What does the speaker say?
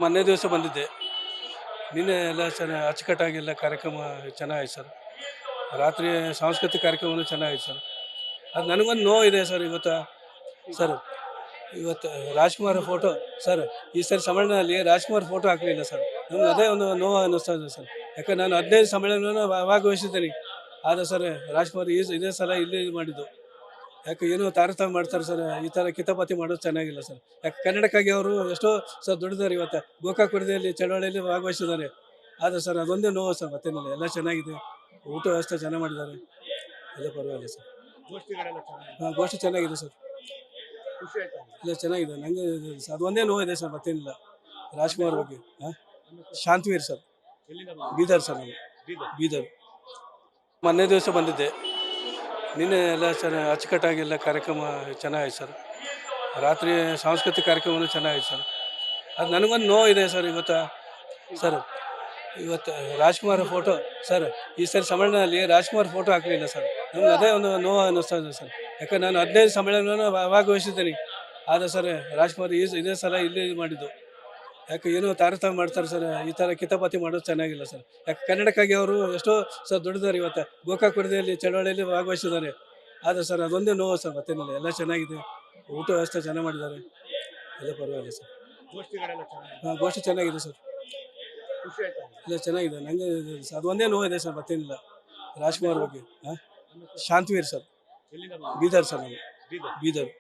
ಮೊನ್ನೆ ದಿವಸ ಬಂದಿದ್ದೆ. ನಿನ್ನೆ ಎಲ್ಲ ಅಚ್ಚುಕಟ್ಟಾಗಿ ಎಲ್ಲ ಕಾರ್ಯಕ್ರಮ ಚೆನ್ನಾಗಾಯ್ತು ಸರ್. ರಾತ್ರಿ ಸಾಂಸ್ಕೃತಿಕ ಕಾರ್ಯಕ್ರಮನೂ ಚೆನ್ನಾಗಿತ್ತು ಸರ್. ಅದು ನನಗೊಂದು ನೋವಿದೆ ಸರ್ ಇವತ್ತು. ಸರ್ ಇವತ್ತು ರಾಜ್‌ಕುಮಾರ್ ಫೋಟೋ ಸರ್, ಈ ಸರಿ ಸಮ್ಮೇಳನದಲ್ಲಿ ರಾಜ್‌ಕುಮಾರ್ ಫೋಟೋ ಹಾಕಲಿಲ್ಲ ಸರ್. ನಮ್ಗೆ ಅದೇ ಒಂದು ನೋವು ಅನ್ನಿಸ್ತಾ ಇದೆ ಸರ್. ಯಾಕಂದ್ರೆ ನಾನು 15 ಸಮ್ಮೇಳನವನ್ನು ಭಾಗವಹಿಸಿದ್ದೀನಿ. ಆದರೆ ಸರ್ ರಾಜ್‌ಕುಮಾರ್ ಇದೇ ಸಲ ಇಲ್ಲಿ ಮಾಡಿದ್ದು. ಯಾಕೆ ಏನೋ ತಾರತಮ್ಯ ಮಾಡ್ತಾರೆ ಸರ್. ಈ ಥರ ಕಿತಾಪತಿ ಮಾಡೋದು ಚೆನ್ನಾಗಿಲ್ಲ ಸರ್. ಯಾಕೆ ಕನ್ನಡಕ್ಕಾಗಿ ಅವರು ಎಷ್ಟೋ ಸರ್ ದುಡಿದಾರೆ. ಇವತ್ತು ಗೋಕಾಕ್ ವರದಿಯಲ್ಲಿ ಚಳವಳಿಯಲ್ಲಿ ಭಾಗವಹಿಸಿದ್ದಾರೆ. ಆದರೆ ಸರ್ ಅದೊಂದೇ ನೋವು ಸರ್, ಮತ್ತೇನಿಲ್ಲ. ಎಲ್ಲ ಚೆನ್ನಾಗಿದೆ, ಊಟ ವ್ಯವಸ್ಥೆ ಚೆನ್ನಾಗಿ ಮಾಡಿದ್ದಾರೆ, ಎಲ್ಲ ಪರವಾಗಿಲ್ಲ ಸರ್. ಹಾಂ, ಗೋಷ್ಠಿ ಚೆನ್ನಾಗಿದೆ ಸರ್, ಇಲ್ಲ ಚೆನ್ನಾಗಿದೆ. ನನಗೆ ಅದೊಂದೇ ನೋವಿದೆ ಸರ್, ಮತ್ತೇನಿಲ್ಲ. ರಾಜ್‌ಕುಮಾರ್ ಬಗ್ಗೆ. ಹಾಂ, ಶಾಂತವೀರ್ ಸರ್, ಬೀದರ್ ಸರ್, ನಾನು ಬೀದರ್. ಮೊನ್ನೆ ದಿವಸ ಬಂದಿದ್ದೆ. ನಿನ್ನೆ ಎಲ್ಲ ಅಚ್ಚುಕಟ್ಟಾಗಿ ಎಲ್ಲ ಕಾರ್ಯಕ್ರಮ ಚೆನ್ನಾಗಾಯ್ತು ಸರ್. ರಾತ್ರಿ ಸಾಂಸ್ಕೃತಿಕ ಕಾರ್ಯಕ್ರಮನೂ ಚೆನ್ನಾಗಿತ್ತು ಸರ್. ಅದು ನನಗೊಂದು ನೋವಿದೆ ಸರ್ ಇವತ್ತು. ಸರ್ ಇವತ್ತು ರಾಜ್‌ಕುಮಾರ್ ಫೋಟೋ ಸರ್, ಈ ಸರಿ ಸಮ್ಮೇಳನದಲ್ಲಿ ರಾಜ್‌ಕುಮಾರ್ ಫೋಟೋ ಹಾಕಲಿಲ್ಲ ಸರ್. ನಮ್ಗೆ ಅದೇ ಒಂದು ನೋವು ಅನ್ನಿಸ್ತಾ ಇದೆ ಸರ್. ಯಾಕಂದ್ರೆ ನಾನು 15 ಸಮ್ಮೇಳನವನ್ನು ಭಾಗವಹಿಸಿದ್ದೀನಿ. ಆದರೆ ಸರ್ ರಾಜ್‌ಕುಮಾರ್ ಇದೇ ಸಲ ಇಲ್ಲಿ ಮಾಡಿದ್ದು. ಯಾಕೆ ಏನೋ ತಾರತಮ್ಯ ಮಾಡ್ತಾರೆ ಸರ್. ಈ ಥರ ಕಿತಾಪತಿ ಮಾಡೋದು ಚೆನ್ನಾಗಿಲ್ಲ ಸರ್. ಯಾಕೆ ಕನ್ನಡಕ್ಕಾಗಿ ಅವರು ಎಷ್ಟೋ ಸರ್ ದುಡಿದಾರೆ. ಇವತ್ತು ಗೋಕಾಕ್ ವರದಿಯಲ್ಲಿ ಚಳವಳಿಯಲ್ಲಿ ಭಾಗವಹಿಸಿದ್ದಾರೆ. ಆದರೆ ಸರ್ ಅದೊಂದೇ ನೋವು ಸರ್, ಮತ್ತೇನಿಲ್ಲ. ಎಲ್ಲ ಚೆನ್ನಾಗಿದೆ, ಊಟ ವ್ಯವಸ್ಥೆ ಚೆನ್ನಾಗಿ ಮಾಡಿದ್ದಾರೆ, ಎಲ್ಲ ಪರವಾಗಿಲ್ಲ ಸರ್. ಹಾಂ, ಗೋಷ್ಠಿ ಚೆನ್ನಾಗಿದೆ ಸರ್, ಇಲ್ಲ ಚೆನ್ನಾಗಿದೆ. ನನಗೆ ಅದೊಂದೇ ನೋವಿದೆ ಸರ್, ಮತ್ತೇನಿಲ್ಲ. ರಾಜ್‌ಕುಮಾರ್ ಬಗ್ಗೆ. ಹಾಂ, ಶಾಂತವೀರ್ ಸರ್, ಬೀದರ್ ಸರ್, ನಾನು ಬೀದರ್.